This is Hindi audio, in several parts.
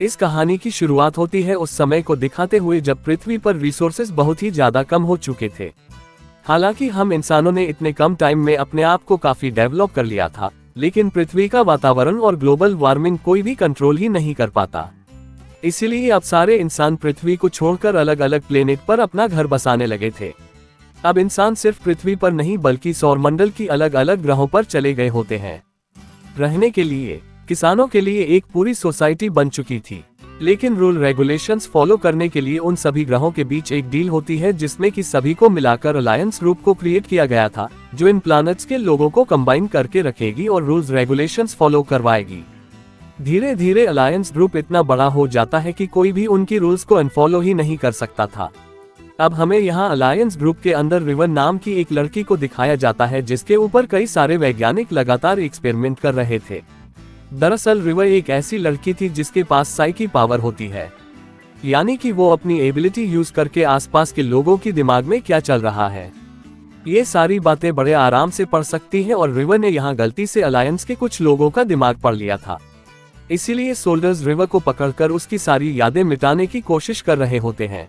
इस कहानी की शुरुआत होती है उस समय को दिखाते हुए जब पृथ्वी पर रिसोर्सेज बहुत ही ज्यादा कम हो चुके थे। हालांकि हम इंसानों ने इतने कम टाइम में अपने आप को काफी डेवलप कर लिया था, लेकिन पृथ्वी का वातावरण और ग्लोबल वार्मिंग कोई भी कंट्रोल ही नहीं कर पाता। इसीलिए अब सारे इंसान पृथ्वी को छोड़कर अलग अलग प्लेनेट पर अपना घर बसाने लगे थे। अब इंसान सिर्फ पृथ्वी पर नहीं बल्कि सौरमंडल की अलग अलग ग्रहों पर चले गए होते हैं। रहने के लिए किसानों के लिए एक पूरी सोसाइटी बन चुकी थी, लेकिन रूल रेगुलेशंस फॉलो करने के लिए उन सभी ग्रहों के बीच एक डील होती है जिसमें कि सभी को मिलाकर अलायंस ग्रुप को क्रिएट किया गया था, जो इन प्लैनेट्स के लोगों को कंबाइन करके रखेगी और रूल्स रेगुलेशंस फॉलो करवाएगी। धीरे धीरे अलायंस ग्रुप इतना बड़ा हो जाता है कि कोई भी उनकी रूल्स को अनफॉलो ही नहीं कर सकता था। अब हमें यहाँ अलायंस ग्रुप के अंदर रिवर नाम की एक लड़की को दिखाया जाता है जिसके ऊपर कई सारे वैज्ञानिक लगातार एक्सपेरिमेंट कर रहे थे। दरअसल रिवर एक ऐसी लड़की थी जिसके पास साइकी पावर होती है, यानी कि वो अपनी एबिलिटी यूज करके आसपास के लोगों की दिमाग में क्या चल रहा है ये सारी बातें बड़े आराम से पढ़ सकती है, और रिवर ने यहाँ गलती से अलायंस के कुछ लोगों का दिमाग पढ़ लिया था। इसीलिए सोल्जर्स रिवर को पकड़कर उसकी सारी यादें मिटाने की कोशिश कर रहे होते हैं,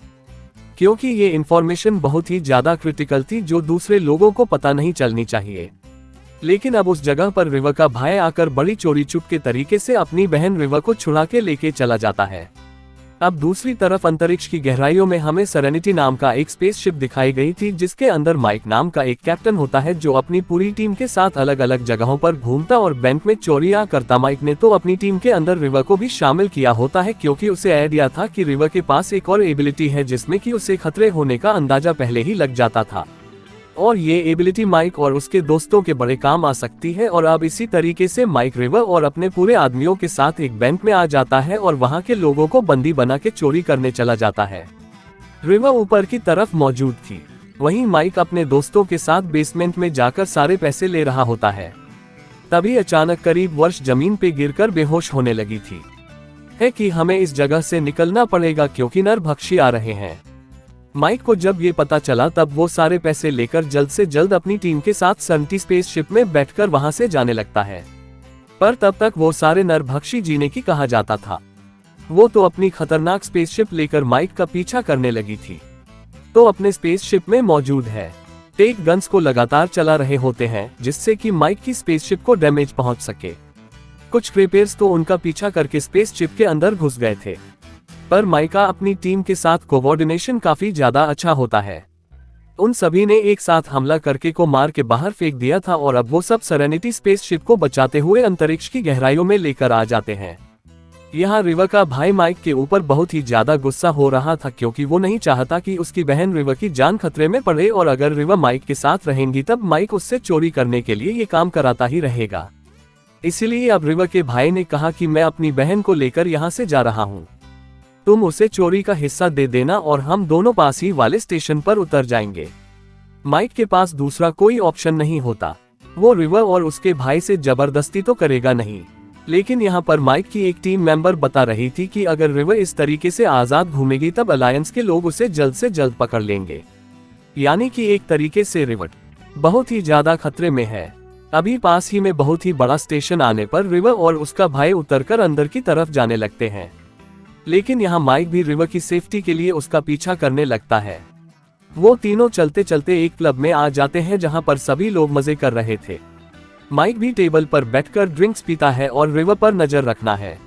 क्योंकि ये इन्फॉर्मेशन बहुत ही ज्यादा क्रिटिकल थी जो दूसरे लोगों को पता नहीं चलनी चाहिए। लेकिन अब उस जगह पर रिवर का भाई आकर बड़ी चोरी चुप के तरीके से अपनी बहन रिवर को छुड़ा के लेके चला जाता है। अब दूसरी तरफ अंतरिक्ष की गहराइयों में हमें सेरेनिटी नाम का एक स्पेसशिप दिखाई गई थी जिसके अंदर माइक नाम का एक कैप्टन होता है जो अपनी पूरी टीम के साथ अलग अलग जगहों पर घूमता और बैंक में चोरियां करता। माइक ने तो अपनी टीम के अंदर रिवर को भी शामिल किया होता है क्योंकि उसे आइडिया था कि रिवर के पास एक और एबिलिटी है जिसमें कि उसे खतरे होने का अंदाजा पहले ही लग जाता था, और ये एबिलिटी माइक और उसके दोस्तों के बड़े काम आ सकती है। और अब इसी तरीके से माइक रिवर और अपने पूरे आदमियों के साथ एक बैंक में आ जाता है और वहां के लोगों को बंदी बना के चोरी करने चला जाता है। रिवर ऊपर की तरफ मौजूद थी, वहीं माइक अपने दोस्तों के साथ बेसमेंट में जाकर सारे पैसे ले रहा होता है। तभी अचानक करीब वर्ष जमीन पे गिरकर बेहोश होने लगी थी। है कि हमें इस जगह से निकलना पड़ेगा क्योंकि नरभक्षी आ रहे हैं। माइक को जब ये पता चला तब वो सारे पैसे लेकर जल्द से जल्द अपनी टीम के साथ सेरेनिटी स्पेसशिप में बैठकर वहां से जाने लगता है। पर तब तक वो सारे नरभक्षी जीने की कहा जाता था। वो तो अपनी खतरनाक स्पेसशिप लेकर माइक का पीछा करने लगी थी, तो अपने स्पेसशिप में मौजूद है टेक गन्स को लगातार चला रहे होते हैं जिससे कि माइक की स्पेसशिप को डैमेज पहुंच सके। कुछ क्रीपर्स तो उनका पीछा करके स्पेसशिप के अंदर घुस गए थे, पर माइका अपनी टीम के साथ कोऑर्डिनेशन काफी ज्यादा अच्छा होता है। उन सभी ने एक साथ हमला करके को मार के बाहर फेंक दिया था और अब वो सब सेरेनिटी स्पेसशिप को बचाते हुए अंतरिक्ष की गहराइयों में लेकर आ जाते हैं। यहाँ रिवर का भाई माइक के ऊपर बहुत ही ज्यादा गुस्सा हो रहा था क्योंकि वो नहीं चाहता कि उसकी बहन रिवर की जान खतरे में पड़े, और अगर रिवर माइक के साथ रहेंगी तब माइक उससे चोरी करने के लिए ये काम कराता ही रहेगा। इसीलिए अब रिवर के भाई ने कहा कि मैं अपनी बहन को लेकर यहाँ से जा रहा हूँ, तुम उसे चोरी का हिस्सा दे देना और हम दोनों पास ही वाले स्टेशन पर उतर जाएंगे। माइक के पास दूसरा कोई ऑप्शन नहीं होता, वो रिवर और उसके भाई से जबरदस्ती तो करेगा नहीं। लेकिन यहाँ पर माइक की एक टीम मेंबर बता रही थी कि अगर रिवर इस तरीके से आजाद घूमेगी तब अलायंस के लोग उसे जल्द से जल्द पकड़ लेंगे, यानी कि एक तरीके से रिवर बहुत ही ज्यादा खतरे में है। अभी पास ही में बहुत ही बड़ा स्टेशन आने पर रिवर और उसका भाई उतरकर अंदर की तरफ जाने लगते हैं, लेकिन यहाँ माइक भी रिवर की सेफ्टी के लिए उसका पीछा करने लगता है। वो तीनों चलते चलते एक क्लब में आ जाते हैं जहाँ पर सभी लोग मजे कर रहे थे। माइक भी टेबल पर बैठकर ड्रिंक्स पीता है और रिवर पर नजर रखना है।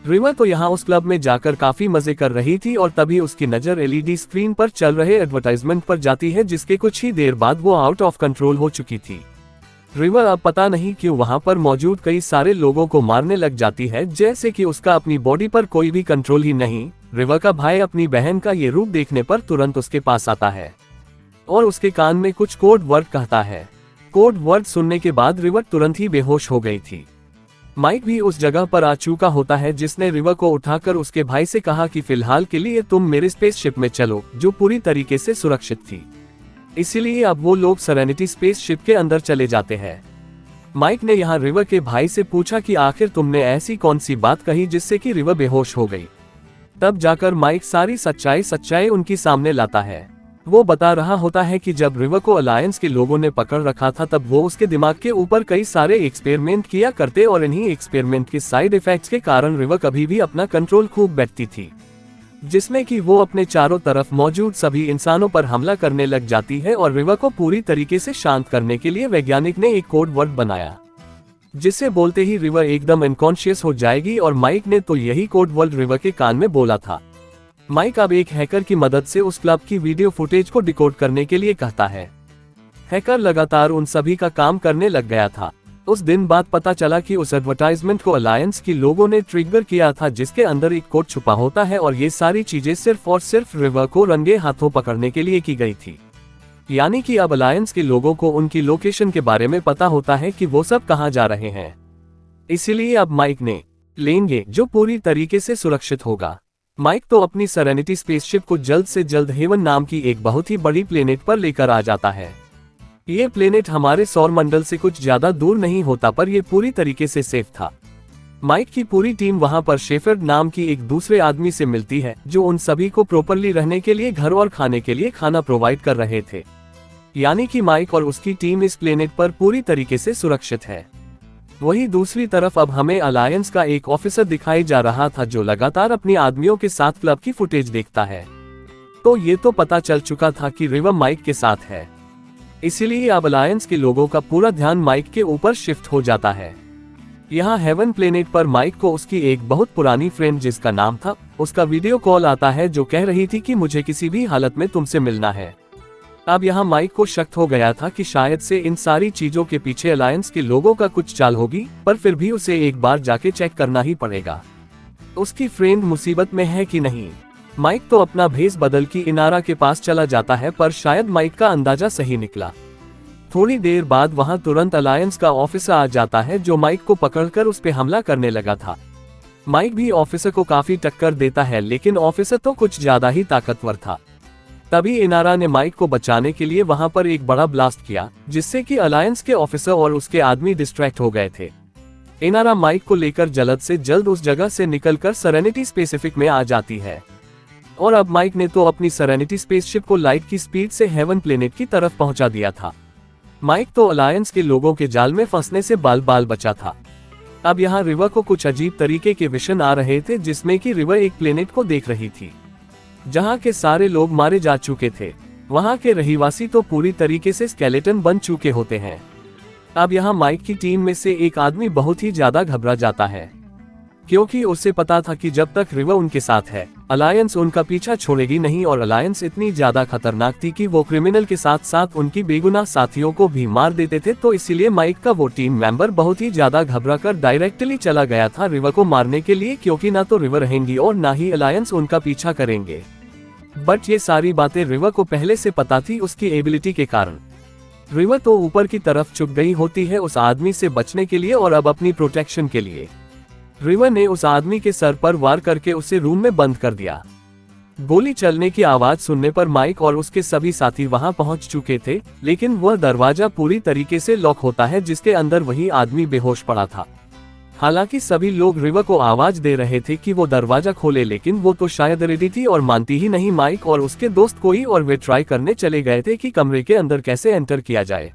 रिवर तो यहाँ उस क्लब में जाकर काफी मजे कर रही थी और तभी उसकी नजर एलईडी स्क्रीन पर चल रहे एडवर्टाइजमेंट पर जाती है जिसके कुछ ही देर बाद वो आउट ऑफ कंट्रोल हो चुकी थी। रिवर अब पता नहीं क्यों वहां पर मौजूद कई सारे लोगों को मारने लग जाती है, जैसे कि उसका अपनी बॉडी पर कोई भी कंट्रोल ही नहीं। रिवर का भाई अपनी बहन का ये रूप देखने पर तुरंत उसके पास आता है और उसके कान में कुछ कोड वर्ड कहता है। कोड वर्ड सुनने के बाद रिवर तुरंत ही बेहोश हो गई थी। माइक भी उस जगह पर आ चुका होता है जिसने रिवर को उठाकर उसके भाई से कहा कि फिलहाल के लिए तुम मेरे स्पेसशिप में चलो, जो पूरी तरीके से सुरक्षित थी। इसीलिए अब वो लोग सेरेनिटी स्पेसशिप के अंदर चले जाते हैं। माइक ने यहाँ रिवर के भाई से पूछा कि आखिर तुमने ऐसी कौन सी बात कही जिससे कि रिवर बेहोश हो गई। तब जाकर माइक सारी सच्चाई उनकी सामने लाता है। वो बता रहा होता है कि जब रिवर को अलायंस के लोगों ने पकड़ रखा था तब वो उसके दिमाग के ऊपर कई सारे एक्सपेरिमेंट किया करते और इन्हीं एक्सपेरिमेंट के साइड इफेक्ट्स के कारण रिवर कभी भी अपना कंट्रोल खूब बैठती थी, जिसमें कि वो अपने चारों तरफ मौजूद सभी इंसानों पर हमला करने लग जाती है। और रिवर को पूरी तरीके से शांत करने के लिए वैज्ञानिक ने एक कोड वर्ड बनाया, जिसे बोलते ही रिवर एकदम अनकॉन्शियस हो जाएगी। और माइक ने तो यही कोड वर्ड रिवर के कान में बोला था। माइक अब एक हैकर की मदद से उस क्लब की वीडियो फुटेज को डिकोड करने के लिए कहता है। हैकर लगातार उन सभी का काम करने लग गया था। उस दिन बाद पता चला कि उस एडवर्टाइजमेंट को अलायंस की लोगों ने ट्रिगर किया था, जिसके अंदर एक कोड छुपा होता है और ये सारी चीजें सिर्फ और सिर्फ रिवर को रंगे हाथों पकड़ने के लिए की गई थी। यानी कि अब अलायंस के लोगों को उनकी लोकेशन के बारे में पता होता है कि वो सब कहाँ जा रहे हैं। इसीलिए अब माइक ने लेंगे जो पूरी तरीके से सुरक्षित होगा। माइक तो अपनी सेरेनिटी स्पेसशिप को जल्द से जल्द हेवन नाम की एक बहुत ही बड़ी प्लेनेट पर लेकर आ जाता है। ये प्लेनेट हमारे सौर मंडल से कुछ ज्यादा दूर नहीं होता, पर यह पूरी तरीके से सेफ था। माइक की पूरी टीम वहां पर शेफर्ड नाम की एक दूसरे आदमी से मिलती है, जो उन सभी को प्रॉपरली रहने के लिए घर और खाने के लिए खाना प्रोवाइड कर रहे थे। यानी कि माइक और उसकी टीम इस प्लेनेट पर पूरी तरीके से सुरक्षित है। वहीं दूसरी तरफ अब हमें अलायंस का एक ऑफिसर दिखाई जा रहा था, जो लगातार अपनी आदमियों के साथ क्लब की फुटेज देखता है। तो ये तो पता चल चुका था कि रिवर माइक के साथ है, इसीलिए अब अलायंस के लोगों का पूरा ध्यान माइक के ऊपर शिफ्ट हो जाता है। यहाँ हेवन प्लेनेट पर माइक को उसकी एक बहुत पुरानी फ्रेंड, जिसका नाम था, उसका वीडियो कॉल आता है, जो कह रही थी कि मुझे किसी भी हालत में तुमसे मिलना है। अब यहाँ माइक को शक हो गया था कि शायद से इन सारी चीजों के पीछे अलायंस के लोगों का कुछ चाल होगी, पर फिर भी उसे एक बार जाके चेक करना ही पड़ेगा, उसकी फ्रेंड मुसीबत में है कि नहीं। माइक तो अपना भेस बदल के इनारा के पास चला जाता है, पर शायद माइक का अंदाजा सही निकला। थोड़ी देर बाद वहां तुरंत अलायंस का ऑफिसर आ जाता है, जो माइक को पकड़कर उस पर हमला करने लगा था। माइक भी ऑफिसर को काफी टक्कर देता है, लेकिन ऑफिसर तो कुछ ज्यादा ही ताकतवर था। तभी इनारा ने माइक को बचाने के लिए वहां पर एक बड़ा ब्लास्ट किया, जिससे कि अलायंस के ऑफिसर और उसके आदमी डिस्ट्रैक्ट हो गए थे। इनारा माइक को लेकर जल्द से जल्द उस जगह से निकलकर सेरेनिटी स्पेसिफिक में आ जाती है। और अब माइक ने तो अपनी सेरेनिटी स्पेसशिप को लाइट की स्पीड से हेवन प्लेनेट की तरफ पहुंचा दिया था। माइक तो अलायंस के लोगों के जाल में फंसने से बाल बाल बचा था। अब यहाँ रिवर को कुछ अजीब तरीके के विजन आ रहे थे, जिसमें कि रिवर एक प्लेनेट को देख रही थी जहाँ के सारे लोग मारे जा चुके थे। वहाँ के रहीवासी तो पूरी तरीके से स्केलेटन बन चुके होते हैं। अब यहाँ माइक की टीम में से एक आदमी बहुत ही ज्यादा घबरा जाता है, क्योंकि उसे पता था कि जब तक रिवर उनके साथ है, अलायंस उनका पीछा छोड़ेगी नहीं। और अलायंस इतनी ज्यादा खतरनाक थी कि वो क्रिमिनल के साथ साथ उनकी बेगुनाह साथियों को भी मार देते थे। तो इसीलिए माइक का वो टीम मेंबर बहुत ही ज्यादा घबराकर डायरेक्टली चला गया था रिवर को मारने के लिए, क्योंकि ना तो रिवर रहेंगी और ना ही अलायंस उनका पीछा करेंगे। बट ये सारी बातें रिवर को पहले से पता थी, उसकी एबिलिटी के कारण। रिवर तो ऊपर की तरफ चुप गई होती है उस आदमी से बचने के लिए और अब अपनी प्रोटेक्शन के लिए रिवर ने उस आदमी के सर पर वार करके उसे रूम में बंद कर दिया। गोली चलने की आवाज सुनने पर माइक और उसके सभी साथी वहां पहुंच चुके थे, लेकिन वह दरवाजा पूरी तरीके से लॉक होता है, जिसके अंदर वही आदमी बेहोश पड़ा था। हालांकि सभी लोग रिवर को आवाज दे रहे थे कि वो दरवाजा खोले, लेकिन वो तो शायद रेडी थी और मानती ही नहीं। माइक और उसके दोस्त कोई और वे ट्राई करने चले गए थे कि कमरे के अंदर कैसे एंटर किया जाए,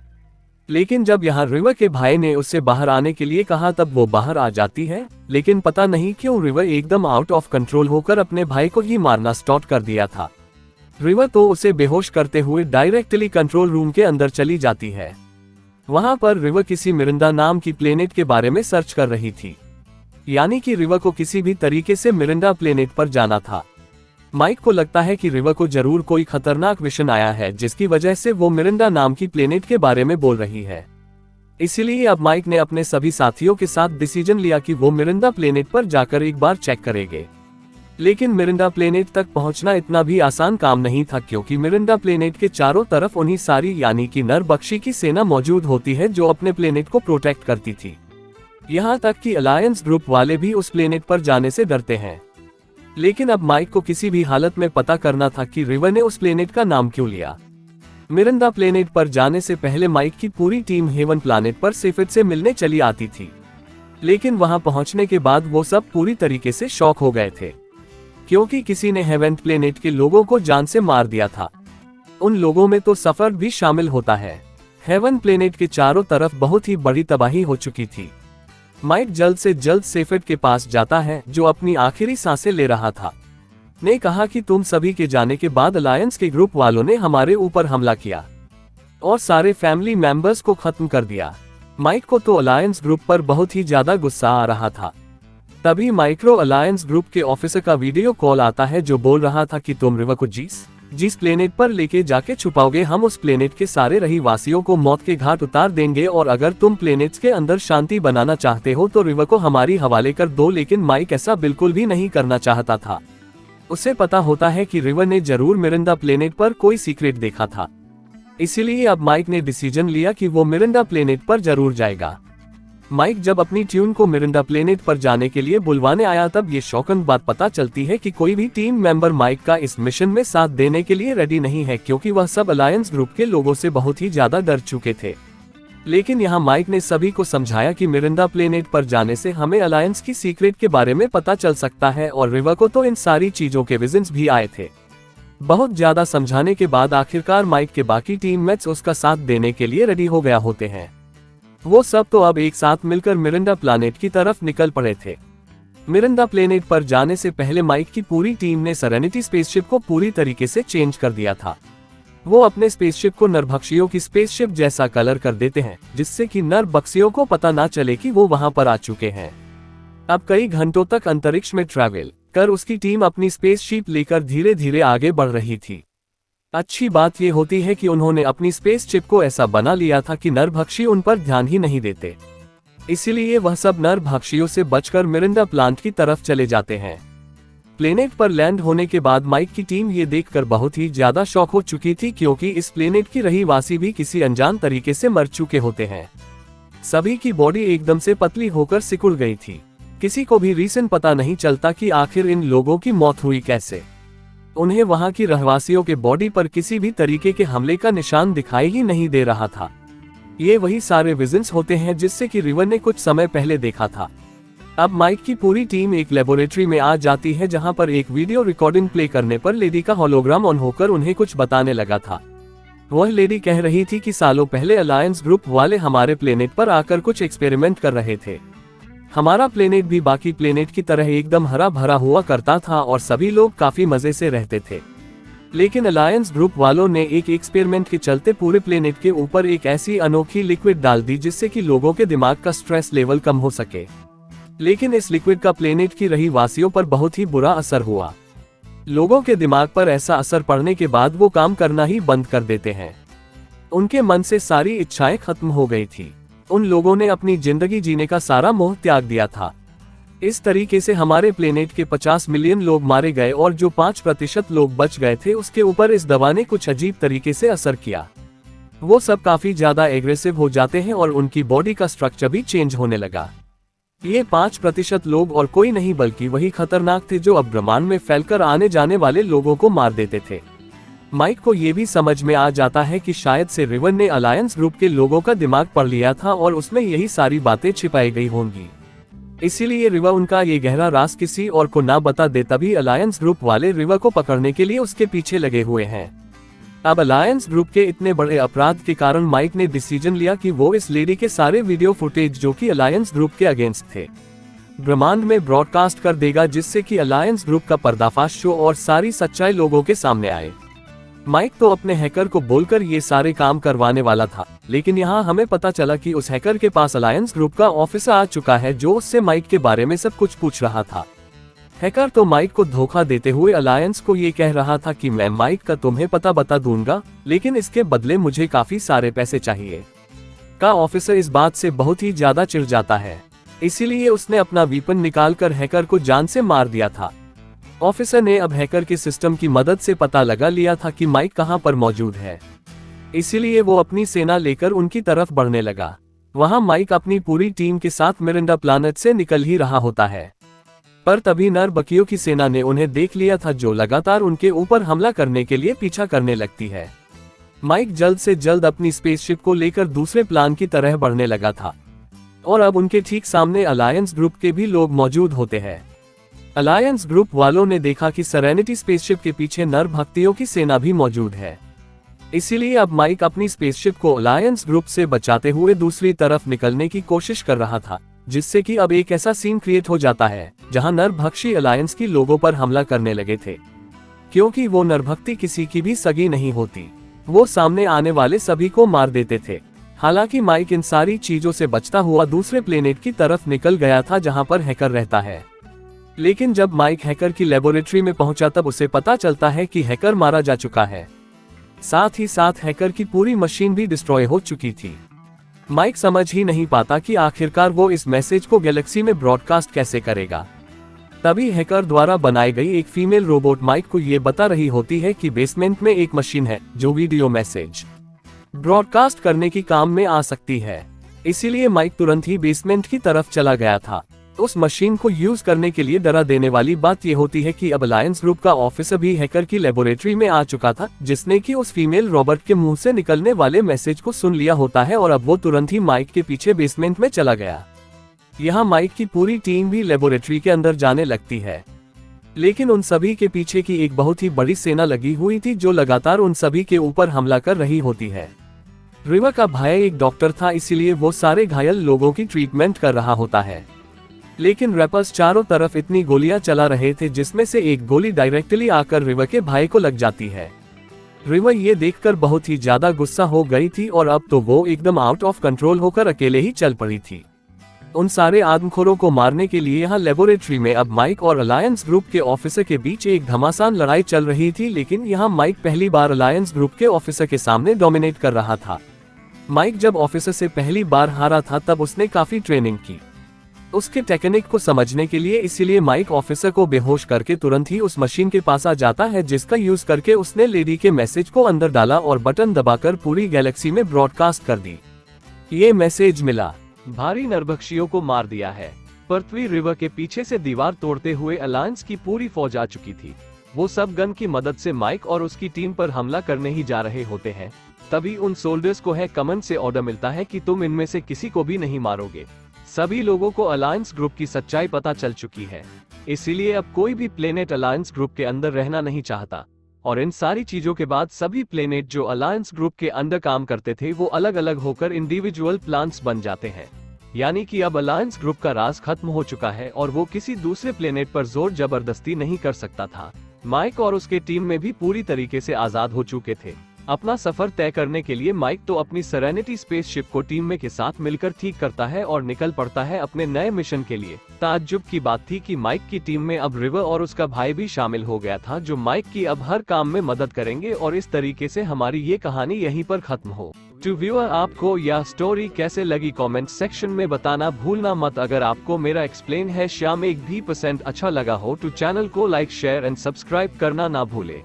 लेकिन जब यहाँ रिवर के भाई ने उससे बाहर आने के लिए कहा तब वो बाहर आ जाती है। लेकिन पता नहीं क्यों रिवर एकदम आउट ऑफ कंट्रोल होकर अपने भाई को ही मारना स्टार्ट कर दिया था। रिवर तो उसे बेहोश करते हुए डायरेक्टली कंट्रोल रूम के अंदर चली जाती है। वहां पर रिवर किसी मिरिंडा नाम की प्लेनेट के बारे में सर्च कर रही थी, यानी कि रिवर को किसी भी तरीके से मिरिंडा प्लेनेट पर जाना था। माइक को लगता है कि रिवर को जरूर कोई खतरनाक विजन आया है, जिसकी वजह से वो मिरिंडा नाम की प्लेनेट के बारे में बोल रही है। इसीलिए अब माइक ने अपने सभी साथियों के साथ डिसीजन लिया कि वो मिरिंडा प्लेनेट पर जाकर एक बार चेक करेंगे। लेकिन मिरिंडा प्लेनेट तक पहुंचना इतना भी आसान काम नहीं था, क्योंकि मिरिंडा प्लेनेट के चारों तरफ उन्हीं सारी यानी कि नर बख्शी की सेना मौजूद होती है, जो अपने प्लेनेट को प्रोटेक्ट करती थी। यहाँ तक कि अलायंस ग्रुप वाले भी उस प्लेनेट पर जाने से डरते हैं। लेकिन अब माइक को किसी भी हालत में पता करना था कि रिवर ने उस प्लेनेट का नाम क्यों लिया। मिरिंडा प्लेनेट पर जाने से पहले माइक की पूरी टीम हेवन प्लैनेट पर सेफिड से मिलने चली आती थी, लेकिन वहां पहुंचने के बाद वो सब पूरी तरीके से शॉक हो गए थे, क्योंकि किसी ने हेवन प्लेनेट के लोगों को जान से मार दिया था। उन लोगों में तो सफर भी शामिल होता है। हेवन प्लेनेट के चारों तरफ बहुत ही बड़ी तबाही हो चुकी थी। माइक जल्द से जल्द सेफेट के पास जाता है, जो अपनी आखिरी सांसें ले रहा था। ने कहा कि तुम सभी के जाने के बाद अलायंस के ग्रुप वालों ने हमारे ऊपर हमला किया और सारे फैमिली मेंबर्स को खत्म कर दिया। माइक को तो अलायंस ग्रुप पर बहुत ही ज्यादा गुस्सा आ रहा था। तभी माइक्रो अलायंस ग्रुप के ऑफिसर का वीडियो कॉल आता है, जो बोल रहा था कि तुम रिवर को जिस प्लेनेट पर लेके जाके छुपाओगे, हम उस प्लेनेट के सारे रहीवासियों को मौत के घाट उतार देंगे, और अगर तुम प्लेनेट्स के अंदर शांति बनाना चाहते हो तो रिवर को हमारी हवाले कर दो। लेकिन माइक ऐसा बिल्कुल भी नहीं करना चाहता था। उसे पता होता है कि रिवर ने जरूर मिरिंडा प्लेनेट पर कोई सीक्रेट देखा था, इसीलिए अब माइक ने डिसीजन लिया कि वो मिरिंडा प्लेनेट पर जरूर जाएगा। माइक जब अपनी ट्यून को मिरिंडा प्लेनेट पर जाने के लिए बुलवाने आया, तब ये शॉकिंग बात पता चलती है कि कोई भी टीम मेंबर माइक का इस मिशन में साथ देने के लिए रेडी नहीं है, क्योंकि वह सब अलायंस ग्रुप के लोगों से बहुत ही ज्यादा डर चुके थे। लेकिन यहाँ माइक ने सभी को समझाया कि मिरिंडा प्लेनेट पर जाने से हमें अलायंस की सीक्रेट के बारे में पता चल सकता है, और रिवर को तो इन सारी चीजों के विजन्स भी आए थे। बहुत ज्यादा समझाने के बाद आखिरकार माइक के बाकी टीममेट्स उसका साथ देने के लिए रेडी हो गया होते हैं। वो सब तो अब एक साथ मिलकर मिरिंडा प्लैनेट की तरफ निकल पड़े थे। मिरिंडा प्लेनेट पर जाने से पहले माइक की पूरी टीम ने सेरेनिटी स्पेसशिप को पूरी तरीके से चेंज कर दिया था। वो अपने स्पेसशिप को नरभक्षियों की स्पेसशिप जैसा कलर कर देते हैं, जिससे कि नरभक्षियों को पता ना चले कि वो वहां पर आ चुके हैं। अब कई घंटों तक अंतरिक्ष में ट्रैवल कर उसकी टीम अपनी स्पेसशिप लेकर धीरे धीरे आगे बढ़ रही थी। अच्छी बात यह होती है कि उन्होंने अपनी स्पेसशिप को ऐसा बना लिया था कि नरभक्षी उन पर ध्यान ही नहीं देते, इसीलिए वह सब नरभक्षियों से बचकर मिरिंडा प्लांट की तरफ चले जाते हैं। प्लेनेट पर लैंड होने के बाद माइक की टीम ये देखकर बहुत ही ज्यादा शॉक हो चुकी थी, क्योंकि इस प्लेनेट की रहीवासी भी किसी अनजान तरीके से मर चुके होते हैं। सभी की बॉडी एकदम से पतली होकर सिकुड़ गई थी। किसी को भी रीजन पता नहीं चलता कि आखिर इन लोगों की मौत हुई कैसे। उन्हें वहां की रहवासियों के बॉडी पर किसी भी तरीके के हमले का निशान दिखाई ही नहीं दे रहा था। ये वही सारे विजन्स होते हैं जिससे कि रिवर ने कुछ समय पहले देखा था। अब माइक की पूरी टीम एक लेबोरेटरी में आ जाती है, जहां पर एक वीडियो रिकॉर्डिंग प्ले करने पर लेडी का होलोग्राम ऑन होकर उन्हें कुछ बताने लगा था। वह लेडी कह रही थी कि सालों पहले अलायंस ग्रुप वाले हमारे प्लेनेट पर आकर कुछ एक्सपेरिमेंट कर रहे थे। हमारा प्लेनेट भी बाकी प्लेनेट की तरह एकदम हरा भरा हुआ करता था और सभी लोग काफी मजे से रहते थे। लेकिन अलायंस ग्रुप वालों ने एक एक्सपेरिमेंट के चलते पूरे प्लेनेट के ऊपर एक ऐसी अनोखी लिक्विड डाल दी जिससे कि लोगों के दिमाग का स्ट्रेस लेवल कम हो सके। लेकिन इस लिक्विड का प्लेनेट की रहीवासियों पर बहुत ही बुरा असर हुआ। लोगों के दिमाग पर ऐसा असर पड़ने के बाद वो काम करना ही बंद कर देते हैं। उनके मन से सारी इच्छाएं खत्म हो गई थी। उन लोगों ने अपनी जिंदगी जीने का सारा मोह त्याग दिया था। इस तरीके से हमारे प्लेनेट के 50 मिलियन लोग मारे गए और जो 5% लोग बच गए थे उसके ऊपर इस दवा ने कुछ अजीब तरीके से असर किया। वो सब काफी ज्यादा एग्रेसिव हो जाते हैं और उनकी बॉडी का स्ट्रक्चर भी चेंज होने लगा। ये 5% लोग और कोई नहीं बल्कि वही खतरनाक थे जो अब ब्रह्मांड में फैलकर आने जाने वाले लोगों को मार देते थे। माइक को ये भी समझ में आ जाता है कि शायद से रिवर ने अलायंस ग्रुप के लोगों का दिमाग पढ़ लिया था और उसमें यही सारी बातें छिपाई गई होंगी। इसीलिए रिवर उनका ये गहरा राज किसी और को ना बता दे, तभी अलायंस ग्रुप वाले रिवर को पकड़ने के लिए उसके पीछे लगे हुए हैं। अब अलायंस ग्रुप के इतने बड़े अपराध के कारण माइक ने डिसीजन लिया कि वो इस लेडी के सारे वीडियो फुटेज जो कि अलायंस ग्रुप के अगेंस्ट थे ब्रह्मांड में ब्रॉडकास्ट कर देगा, जिससे कि अलायंस ग्रुप का पर्दाफाश शो और सारी सच्चाई लोगों के सामने आए। माइक तो अपने हैकर को बोलकर ये सारे काम करवाने वाला था, लेकिन यहाँ हमें पता चला कि उस हैकर के पास अलायंस ग्रुप का ऑफिसर आ चुका है जो उससे माइक के बारे में सब कुछ पूछ रहा था। हैकर तो माइक को धोखा देते हुए अलायंस को ये कह रहा था कि मैं माइक का तुम्हें पता बता दूंगा, लेकिन इसके बदले मुझे काफी सारे पैसे चाहिए। का ऑफिसर इस बात से बहुत ही ज्यादा चिढ़ जाता है, इसीलिए उसने अपना वीपन निकालकर हैकर को जान से मार दिया था। ऑफिसर ने अब हैकर के सिस्टम की मदद से पता लगा लिया था कि माइक कहां पर मौजूद है, इसीलिए वो अपनी सेना लेकर उनकी तरफ बढ़ने लगा। वहां माइक अपनी पूरी टीम के साथ मिरिंडा प्लैनेट से निकल ही रहा होता है, पर तभी नरबकियों की सेना ने उन्हें देख लिया था जो लगातार उनके ऊपर हमला करने के लिए पीछा करने लगती है। माइक जल्द से जल्द अपनी स्पेसशिप को लेकर दूसरे प्लान की तरह बढ़ने लगा था और अब उनके ठीक सामने अलायंस ग्रुप के भी लोग मौजूद होते हैं। अलायंस ग्रुप वालों ने देखा कि सेरेनिटी स्पेसशिप के पीछे नरभक्षियों की सेना भी मौजूद है। इसीलिए अब माइक अपनी स्पेसशिप को अलायंस ग्रुप से बचाते हुए दूसरी तरफ निकलने की कोशिश कर रहा था, जिससे कि अब एक ऐसा सीन क्रिएट हो जाता है जहां नरभक्षी अलायंस की लोगों पर हमला करने लगे थे। क्योंकि वो नरभक्ति किसी की भी सगी नहीं होती, वो सामने आने वाले सभी को मार देते थे। हालांकि माइक इन सारी चीजों से बचता हुआ दूसरे प्लेनेट की तरफ निकल गया था जहां पर हैकर रहता है। लेकिन जब माइक हैकर की लेबोरेटरी में पहुंचा तब उसे पता चलता है कि हैकर मारा जा चुका है। साथ ही साथ हैकर की पूरी मशीन भी डिस्ट्रॉय हो चुकी थी। माइक समझ ही नहीं पाता कि आखिरकार वो इस मैसेज को गैलेक्सी में ब्रॉडकास्ट कैसे करेगा। तभी हैकर द्वारा बनाई गई एक फीमेल रोबोट माइक को ये बता रही होती है कि बेसमेंट में एक मशीन है जो वीडियो मैसेज ब्रॉडकास्ट करने की काम में आ सकती है। इसीलिए माइक तुरंत ही बेसमेंट की तरफ चला गया था। उस मशीन को यूज करने के लिए डरा देने वाली बात यह होती है कि अब अलायंस ग्रुप का ऑफिसर भी हैकर की लेबोरेटरी में आ चुका था, जिसने कि उस फीमेल रोबोट के मुंह से निकलने वाले मैसेज को सुन लिया होता है और अब वो तुरंत ही माइक के पीछे बेसमेंट में चला गया। यहाँ माइक की पूरी टीम भी लेबोरेटरी के अंदर जाने लगती है, लेकिन उन सभी के पीछे की एक बहुत ही बड़ी सेना लगी हुई थी जो लगातार उन सभी के ऊपर हमला कर रही होती है। रिवा का भाई एक डॉक्टर था, इसीलिए वो सारे घायल लोगों की ट्रीटमेंट कर रहा होता है। लेकिन रैपर्स चारों तरफ इतनी गोलियां चला रहे थे जिसमें से एक गोली डायरेक्टली आकर रिवा के भाई को लग जाती है। रिवा ये देखकर बहुत ही ज्यादा गुस्सा हो गई थी और अब तो वो एकदम आउट ऑफ कंट्रोल होकर अकेले ही चल पड़ी थी। उन सारे आदमखोरों को मारने के लिए यहाँ लेबोरेटरी में अब माइक और अलायंस ग्रुप के ऑफिसर के बीच एक घमासान लड़ाई चल रही थी, लेकिन यहाँ माइक पहली बार अलायंस ग्रुप के ऑफिसर के सामने डोमिनेट कर रहा था। माइक जब ऑफिसर से पहली बार हारा था तब उसने काफी ट्रेनिंग की उसके टेक्निक को समझने के लिए, इसीलिए माइक ऑफिसर को बेहोश करके तुरंत ही उस मशीन के पास आ जाता है जिसका यूज करके उसने लेडी के मैसेज को अंदर डाला और बटन दबाकर पूरी गैलेक्सी में ब्रॉडकास्ट कर दी। ये मैसेज मिला, भारी नरभक्षियों को मार दिया है। पृथ्वी रिवर के पीछे से दीवार तोड़ते हुए अलायंस की पूरी फौज आ चुकी थी। वो सब गन की मदद से माइक और उसकी टीम पर हमला करने ही जा रहे होते हैं। तभी उन सोल्जर्स को है कमांड से ऑर्डर मिलता है कि तुम इनमें से किसी को भी नहीं मारोगे। सभी लोगों को अलायंस ग्रुप की सच्चाई पता चल चुकी है, इसीलिए अब कोई भी प्लेनेट अलायंस ग्रुप के अंदर रहना नहीं चाहता। और इन सारी चीजों के बाद सभी प्लेनेट जो अलायंस ग्रुप के अंदर काम करते थे वो अलग अलग होकर इंडिविजुअल प्लान्स बन जाते हैं। यानी कि अब अलायंस ग्रुप का राज खत्म हो चुका है और वो किसी दूसरे प्लेनेट पर जोर जबरदस्ती नहीं कर सकता था। माइक और उसके टीम में भी पूरी तरीके से आजाद हो चुके थे। अपना सफर तय करने के लिए माइक तो अपनी सेरेनिटी स्पेसशिप को टीम में के साथ मिलकर ठीक करता है और निकल पड़ता है अपने नए मिशन के लिए। ताज्जुब की बात थी कि माइक की टीम में अब रिवर और उसका भाई भी शामिल हो गया था, जो माइक की अब हर काम में मदद करेंगे और इस तरीके से हमारी ये कहानी यहीं पर खत्म हो। टू व्यूअर, आपको यह स्टोरी कैसे लगी कमेंट सेक्शन में बताना भूलना मत। अगर आपको मेरा एक्सप्लेन है शाम 1% अच्छा लगा हो तो चैनल को लाइक शेयर एंड सब्सक्राइब करना ना भूले।